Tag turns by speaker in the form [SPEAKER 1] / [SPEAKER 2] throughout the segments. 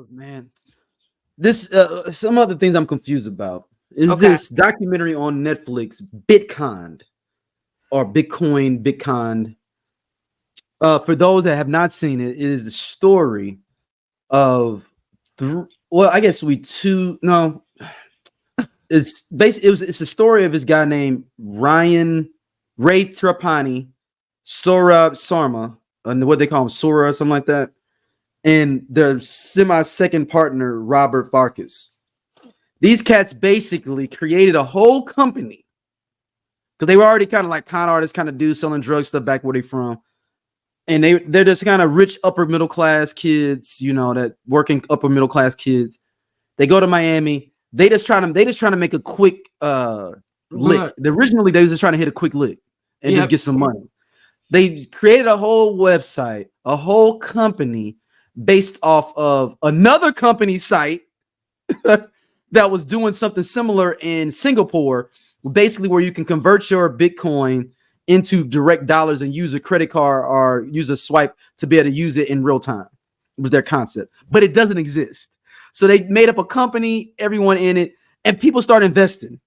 [SPEAKER 1] Look, man, this some other things I'm confused about is
[SPEAKER 2] Okay.
[SPEAKER 1] this documentary on Netflix, Bitconned or Bitconned. For those that have not seen it, it is the story of well, I guess we two no. It's basically it's a story of this guy named Ray Trapani, Saurabh Sarma, and what they call him Sora or something like that, and their semi-second partner Robert Farkas. These cats basically created a whole company because they were already kind of like con artists, kind of dudes selling drug stuff back where they from, and they're just kind of rich upper middle class kids, you know, that working upper middle class kids. They go to Miami. They just trying to make a quick lick.
[SPEAKER 2] But
[SPEAKER 1] Originally they was just trying to hit a quick lick and just
[SPEAKER 2] yep.
[SPEAKER 1] get some money. They created a whole website, a whole company based off of another company site that was doing something similar in Singapore, basically where you can convert your Bitcoin into direct dollars and use a credit card or use a swipe to be able to use it in real time. It was their concept, but it doesn't exist. So they made up a company, everyone in it, and people start investing.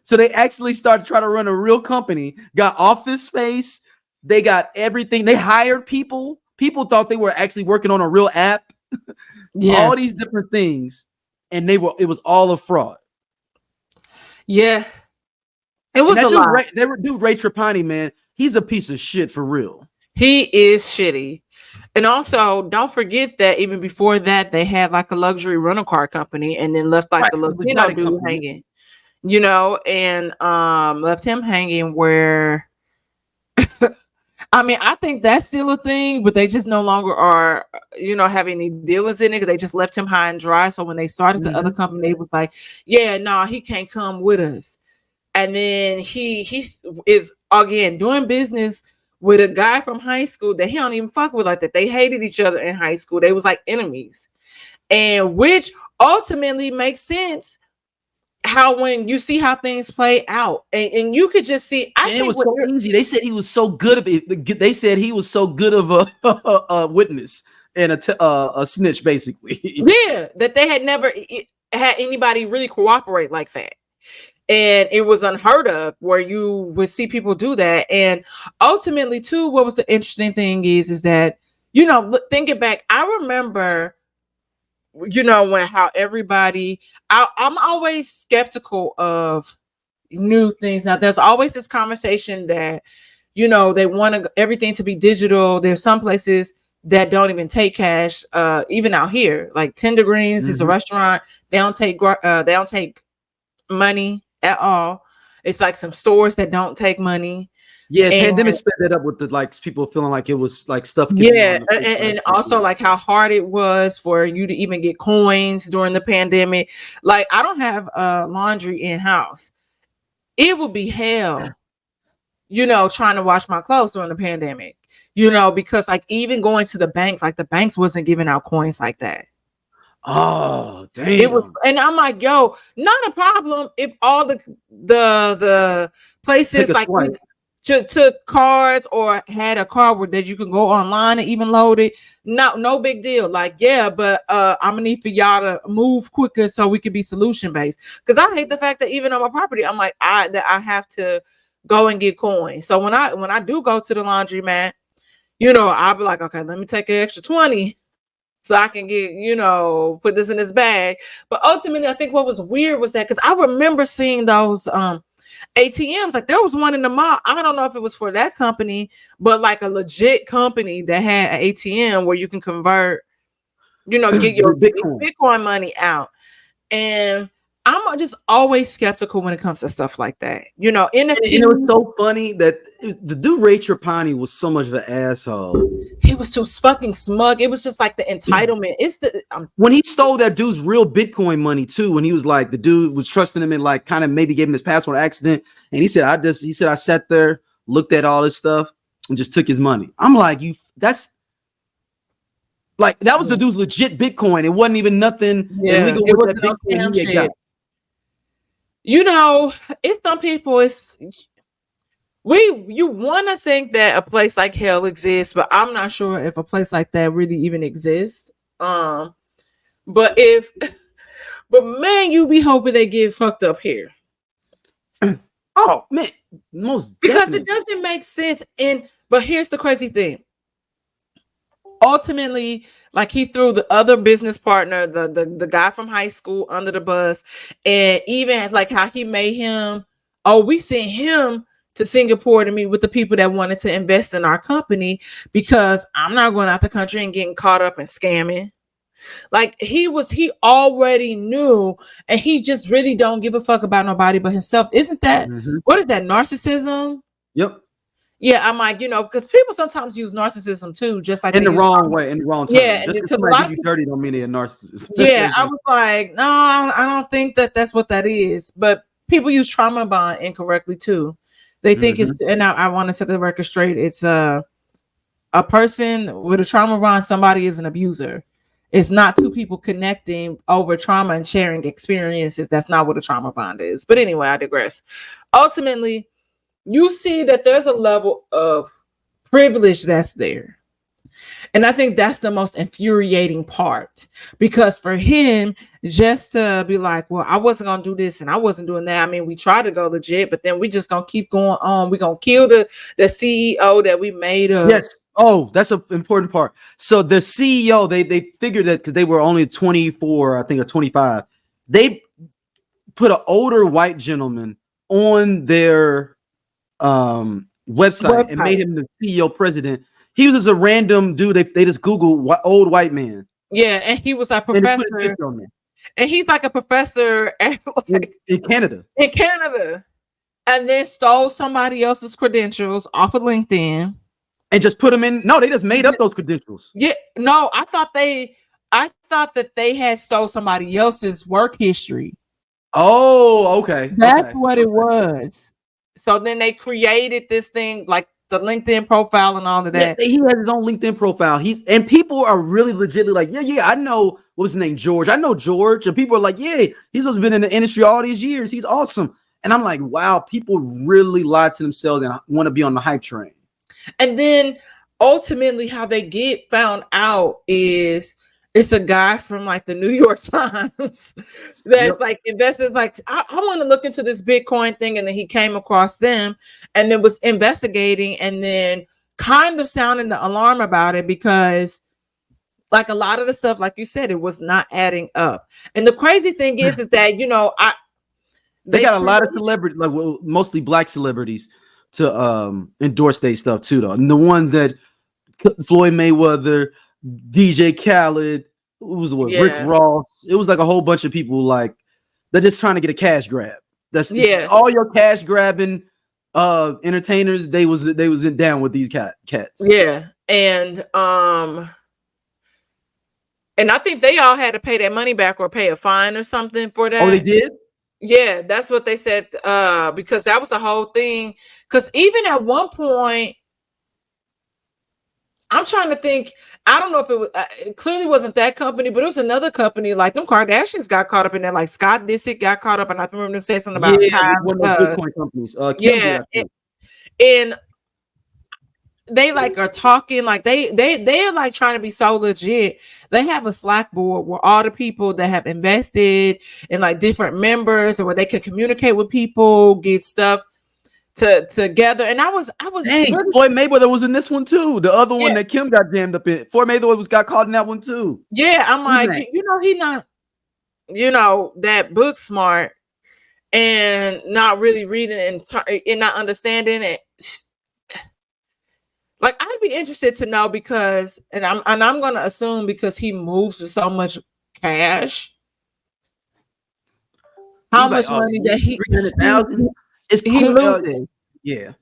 [SPEAKER 1] So they actually started trying to run a real company, got office space, they got everything. They hired people. People thought they were actually working on a real app,
[SPEAKER 2] Yeah.
[SPEAKER 1] all these different things, and it was all a fraud.
[SPEAKER 2] Yeah. It
[SPEAKER 1] And
[SPEAKER 2] was a lot.
[SPEAKER 1] dude Ray Trapani, man, he's a piece of shit for real.
[SPEAKER 2] He is shitty. And also, don't forget that even before that, they had like a luxury rental car company and then left like
[SPEAKER 1] Right,
[SPEAKER 2] the
[SPEAKER 1] it was not
[SPEAKER 2] Latino
[SPEAKER 1] a
[SPEAKER 2] dude
[SPEAKER 1] company.
[SPEAKER 2] hanging, and left him hanging where I mean, I think that's still a thing, but they just no longer are, have any dealings in it because they just left him high and dry. So when they started the other
[SPEAKER 1] Mhm.
[SPEAKER 2] company, they was like, yeah, no, he can't come with us. And then he is again doing business with a guy from high school that he don't even fuck with like that. They hated each other in high school. They was like enemies. And which ultimately makes sense how when you see how things play out and you could just see, I
[SPEAKER 1] And it
[SPEAKER 2] think
[SPEAKER 1] was
[SPEAKER 2] what
[SPEAKER 1] so
[SPEAKER 2] you're
[SPEAKER 1] easy. They said he was so good of it. They said he was so good of a witness and a snitch, basically.
[SPEAKER 2] yeah, that they had never had anybody really cooperate like that. And it was unheard of where you would see people do that. And ultimately, too, what was the interesting thing is that, thinking back, I remember, when how everybody, I'm always skeptical of new things. Now, there's always this conversation that, they want everything to be digital. There's some places that don't even take cash, even out here, like Tender Greens is a
[SPEAKER 1] Mhm.
[SPEAKER 2] restaurant. They don't take money at all. It's like some stores that don't take money.
[SPEAKER 1] Yeah,
[SPEAKER 2] And
[SPEAKER 1] pandemic sped that up with the like people feeling like it was like stuff could be
[SPEAKER 2] yeah,
[SPEAKER 1] on the
[SPEAKER 2] and,
[SPEAKER 1] fake
[SPEAKER 2] and
[SPEAKER 1] website.
[SPEAKER 2] also like how hard it was for you to even get coins during the pandemic. Like I don't have laundry in house. It would be hell, trying to wash my clothes during the pandemic. Because like even going to the banks, like the banks wasn't giving out coins like that.
[SPEAKER 1] Oh,
[SPEAKER 2] It was,
[SPEAKER 1] damn.
[SPEAKER 2] and I'm like, yo, not a problem if all the
[SPEAKER 1] Take
[SPEAKER 2] places
[SPEAKER 1] a
[SPEAKER 2] like
[SPEAKER 1] swipe.
[SPEAKER 2] took cards or had a card where that you can go online and even load it. No big deal. Like, yeah, but I'm gonna need for y'all to move quicker so we can be solution based. Because I hate the fact that even on my property, I'm like, I have to go and get coins. So when I do go to the laundromat, I'll be like, okay, let me take an extra 20 so I can get, put this in this bag. But ultimately, I think what was weird was that because I remember seeing those ATMs, like there was one in the mall. I don't know if it was for that company, but like a legit company that had an ATM where you can convert, get your
[SPEAKER 1] Bitcoin.
[SPEAKER 2] Bitcoin money out. And I'm just always skeptical when it comes to stuff like that.
[SPEAKER 1] And it was
[SPEAKER 2] NFT,
[SPEAKER 1] so funny that the dude Ray Trapani was so much of an asshole.
[SPEAKER 2] he was too fucking smug. It was just like the entitlement. It's the
[SPEAKER 1] When he stole that dude's real Bitcoin money too, when he was like the dude was trusting him and like kind of maybe gave him his password accident, and he said I sat there, looked at all this stuff, and just took his money. I'm like, that's like that was the dude's legit Bitcoin. It wasn't even nothing
[SPEAKER 2] yeah,
[SPEAKER 1] illegal
[SPEAKER 2] it
[SPEAKER 1] with
[SPEAKER 2] was
[SPEAKER 1] that
[SPEAKER 2] no
[SPEAKER 1] Bitcoin
[SPEAKER 2] scam
[SPEAKER 1] he had got.
[SPEAKER 2] shit. It's some people. You want to think that a place like hell exists, but I'm not sure if a place like that really even exists. Um, But but man, you be hoping they get fucked up here.
[SPEAKER 1] Oh man, most
[SPEAKER 2] Because it
[SPEAKER 1] definitely.
[SPEAKER 2] doesn't make sense. And but here's the crazy thing. Ultimately, like he threw the other business partner, the guy from high school under the bus, and even like how he made him, oh, we sent him to Singapore to meet with the people that wanted to invest in our company because I'm not going out the country and getting caught up in scamming. Like he already knew, and he just really don't give a fuck about nobody but himself. Isn't that
[SPEAKER 1] Mm-hmm.
[SPEAKER 2] what is that narcissism?
[SPEAKER 1] Yep.
[SPEAKER 2] Yeah, I'm like, because people sometimes use narcissism too, just like
[SPEAKER 1] In
[SPEAKER 2] they
[SPEAKER 1] the
[SPEAKER 2] use
[SPEAKER 1] wrong
[SPEAKER 2] trauma.
[SPEAKER 1] way, in the wrong
[SPEAKER 2] Yeah,
[SPEAKER 1] term.
[SPEAKER 2] and
[SPEAKER 1] Just because
[SPEAKER 2] because a
[SPEAKER 1] somebody
[SPEAKER 2] lot
[SPEAKER 1] do
[SPEAKER 2] of
[SPEAKER 1] you
[SPEAKER 2] people,
[SPEAKER 1] dirty don't mean they're a narcissist.
[SPEAKER 2] yeah, I was like, no, I don't think that that's what that is. But people use trauma bond incorrectly too. They think
[SPEAKER 1] Mm-hmm.
[SPEAKER 2] it's, and I want to set the record straight. It's a person with a trauma bond. Somebody is an abuser. It's not two people connecting over trauma and sharing experiences. That's not what a trauma bond is. But anyway, I digress. Ultimately, you see that there's a level of privilege that's there. And I think that's the most infuriating part because for him, just to be like, well, I wasn't gonna do this and I wasn't doing that. I mean, we tried to go legit, but then we just gonna keep going on. We're gonna kill the CEO that we made up.
[SPEAKER 1] Yes. Oh, that's an important part. So the CEO, they figured that because they were only 24, I think, or 25, they put an older white gentleman on their website and made
[SPEAKER 2] Website.
[SPEAKER 1] him the CEO president. He was just a random dude. They just Googled old white man
[SPEAKER 2] Yeah, and he was a
[SPEAKER 1] and just put his
[SPEAKER 2] professor,
[SPEAKER 1] picture on there
[SPEAKER 2] and he's like a professor at, like,
[SPEAKER 1] in Canada
[SPEAKER 2] in Canada, and then stole somebody else's credentials off of LinkedIn.
[SPEAKER 1] and just put him in. No, they just made up those credentials.
[SPEAKER 2] Yeah, no, I thought that they had stole somebody else's work history.
[SPEAKER 1] Oh, okay,
[SPEAKER 2] That's
[SPEAKER 1] okay,
[SPEAKER 2] what it
[SPEAKER 1] okay.
[SPEAKER 2] was. So then they created this thing like the LinkedIn profile and all of
[SPEAKER 1] Yeah,
[SPEAKER 2] that.
[SPEAKER 1] he has his own LinkedIn profile. And people are really legitimately like, yeah, I know what was his name, George. I know George, and people are like, yeah, he's supposed to been in the industry all these years. He's awesome. And I'm like, wow, people really lie to themselves and want to be on the hype train.
[SPEAKER 2] And then ultimately how they get found out is it's a guy from like the New York Times
[SPEAKER 1] Yep.
[SPEAKER 2] that's like investors like I want to look into this Bitcoin thing, and then he came across them and then was investigating and then kind of sounding the alarm about it because like a lot of the stuff, like you said, it was not adding up. And the crazy thing is that
[SPEAKER 1] They
[SPEAKER 2] they
[SPEAKER 1] got a lot of
[SPEAKER 2] created,
[SPEAKER 1] celebrities, like mostly black celebrities, to endorse their stuff too, though. And the ones that Floyd Mayweather, DJ Khaled, it was what Rick
[SPEAKER 2] yeah,
[SPEAKER 1] Ross. It was like a whole bunch of people like they're just trying to get a cash grab. That's
[SPEAKER 2] yeah,
[SPEAKER 1] all your cash grabbing entertainers. They was down with these cats.
[SPEAKER 2] yeah, and I think they all had to pay that money back or pay a fine or something for
[SPEAKER 1] Oh, they
[SPEAKER 2] that.
[SPEAKER 1] did.
[SPEAKER 2] Yeah, that's what they said. Because that was the whole thing. Because even at one point, I'm trying to think. I don't know if it was. It clearly wasn't that company, but it was another company. Like them Kardashians got caught up in that. Like Scott Disick got caught up, and I remember them saying something about
[SPEAKER 1] Yeah,
[SPEAKER 2] Kai.
[SPEAKER 1] with one of those Bitcoin companies. Kim did,
[SPEAKER 2] Yeah,
[SPEAKER 1] I think.
[SPEAKER 2] and they like are talking like they're like trying to be so legit. They have a Slack board where all the people that have invested in like different members and where they can communicate with people, get stuff together. And I was
[SPEAKER 1] Dang,
[SPEAKER 2] really,
[SPEAKER 1] Floyd Mayweather was in this one too. The other
[SPEAKER 2] yeah,
[SPEAKER 1] one that Kim got jammed up in. Floyd Mayweather got caught in that one too.
[SPEAKER 2] yeah. I'm
[SPEAKER 1] Who's
[SPEAKER 2] like,
[SPEAKER 1] that?
[SPEAKER 2] he not, that book smart and not really reading and not understanding it. Like I'd be interested to know because, and I'm gonna assume because he moves with so much cash,
[SPEAKER 1] He's
[SPEAKER 2] how
[SPEAKER 1] like,
[SPEAKER 2] much
[SPEAKER 1] oh,
[SPEAKER 2] money that he
[SPEAKER 1] 300,000. It's
[SPEAKER 2] he
[SPEAKER 1] cool.
[SPEAKER 2] loses.
[SPEAKER 1] Yeah.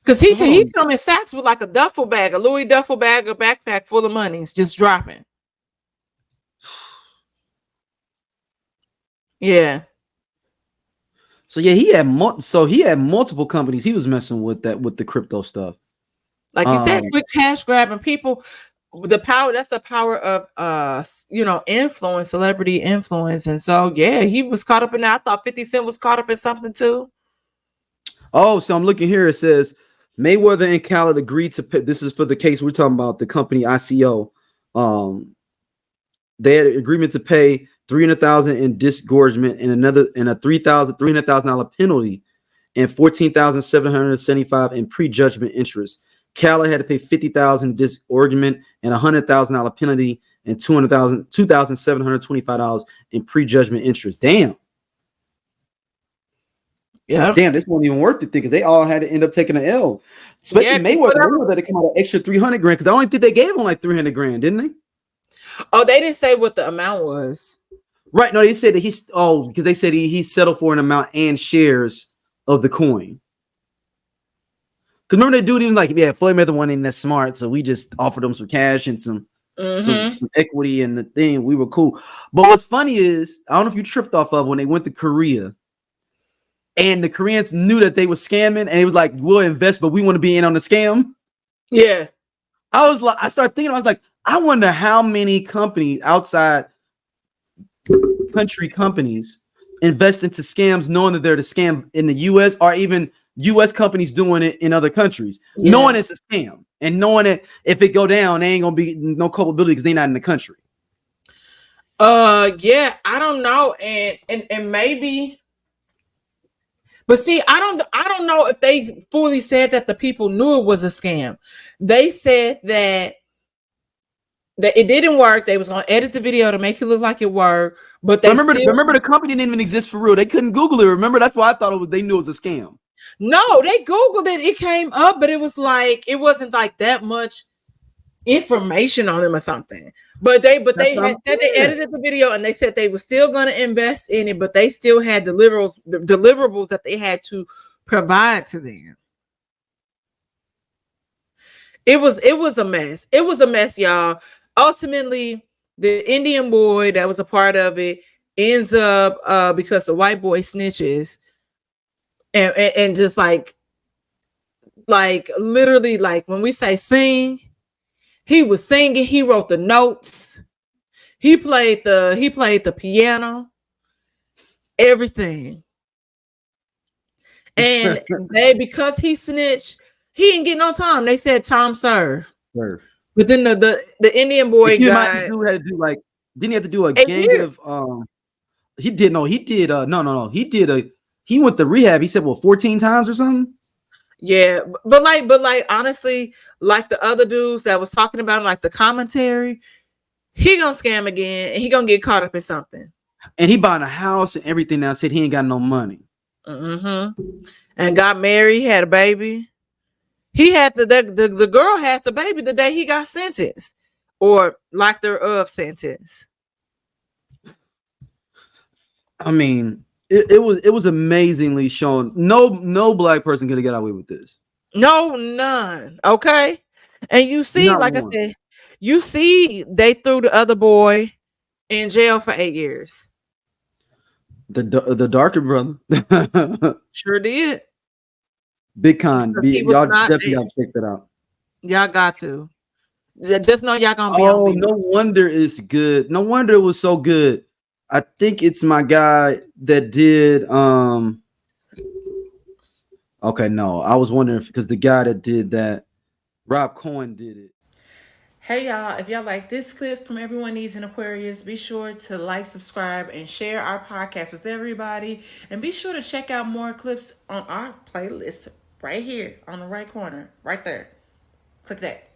[SPEAKER 2] Because
[SPEAKER 1] So hold
[SPEAKER 2] he
[SPEAKER 1] on.
[SPEAKER 2] come in sacks with like a duffel bag, a Louis duffel bag, a backpack full of money. It's just dropping. Yeah.
[SPEAKER 1] So yeah, he had multiple companies. He was messing with that with the crypto stuff.
[SPEAKER 2] Like you said,
[SPEAKER 1] Um,
[SPEAKER 2] quick cash grabbing people. The power, that's the power of influence, celebrity influence. And so yeah, he was caught up in that. I thought 50 Cent was caught up in something too.
[SPEAKER 1] oh, so I'm looking here. It says Mayweather and Khaled agreed to pay. This is for the case we're talking about, the company ICO. Um, they had an agreement to pay $300,000 in disgorgement and a $300,000 penalty and $14,775 in prejudgment interest. Calla had to pay $50,000 in disgorgement and $100,000 penalty and $2,725 in prejudgment interest. Damn.
[SPEAKER 2] Yeah.
[SPEAKER 1] Damn, this wasn't even worth it because they all had to end up taking an L. Especially Mayweather. They had to come out an extra $300,000 because I only think they gave him like $300,000, didn't they?
[SPEAKER 2] Oh, they didn't say what the amount was.
[SPEAKER 1] Right. No, they said that because they said he settled for an amount and shares of the coin. Because remember, the dude even like, yeah, Floyd Mayweather wasn't that smart, so we just offered him some cash and some equity in the thing. We were cool. But what's funny is, I don't know if you tripped off of when they went to Korea, and the Koreans knew that they were scamming, and it was like, we'll invest, but we want to be in on the scam.
[SPEAKER 2] Yeah.
[SPEAKER 1] I started thinking, I was like, I wonder how many companies, outside country companies, invest into scams knowing that they're the scam in the US, or even US companies doing it in other countries, knowing it's a scam and knowing that if it go down, they ain't gonna be no culpability because they're not in the country.
[SPEAKER 2] Yeah, I don't know, and maybe, but see, I don't know if they fully said that the people knew it was a scam. They said that it didn't work. They was gonna edit the video to make it look like it worked, but they
[SPEAKER 1] remember the company didn't even exist for real. They couldn't Google it. Remember, that's why I thought they knew it was a scam.
[SPEAKER 2] No, they Googled it. It came up, but it was like it wasn't like that much information on them or something. But they had said they edited the video and they said they were still going to invest in it, but they still had deliverables that they had to provide to them. It was a mess. It was a mess, y'all. Ultimately, the Indian boy that was a part of it ends up because the white boy snitches and just like literally, like when we say sing, he was singing, he wrote the notes, he played the piano, everything. And because he snitched, he didn't get no time. They said time served. But then the Indian boy guy
[SPEAKER 1] didn't he have to do a gang of he went to rehab, he said 14 times or something.
[SPEAKER 2] Yeah, but like honestly, like the other dudes that was talking about like the commentary, he gonna scam again and he gonna get caught up in something.
[SPEAKER 1] And he bought a house and everything now, said he ain't got no money.
[SPEAKER 2] And got married, had a baby. He had the girl had the baby the day he got sentenced, or lack thereof sentence.
[SPEAKER 1] I mean, it was amazingly shown. No black person could get away with this.
[SPEAKER 2] No, none. Okay. And you see, I said, you see, they threw the other boy in jail for 8 years.
[SPEAKER 1] The darker brother.
[SPEAKER 2] Sure did.
[SPEAKER 1] Bitconned. Y'all definitely gotta check that out.
[SPEAKER 2] Y'all got to. Just know y'all gonna be
[SPEAKER 1] on. No wonder it's good. No wonder it was so good. I think it's my guy that did okay, no. I was wondering because the guy that did that, Rob Cohen, did it.
[SPEAKER 2] Hey y'all, if y'all like this clip from Everyone Needs an Aquarius, be sure to like, subscribe, and share our podcast with everybody. And be sure to check out more clips on our playlist right here on the right corner, right there. Click that.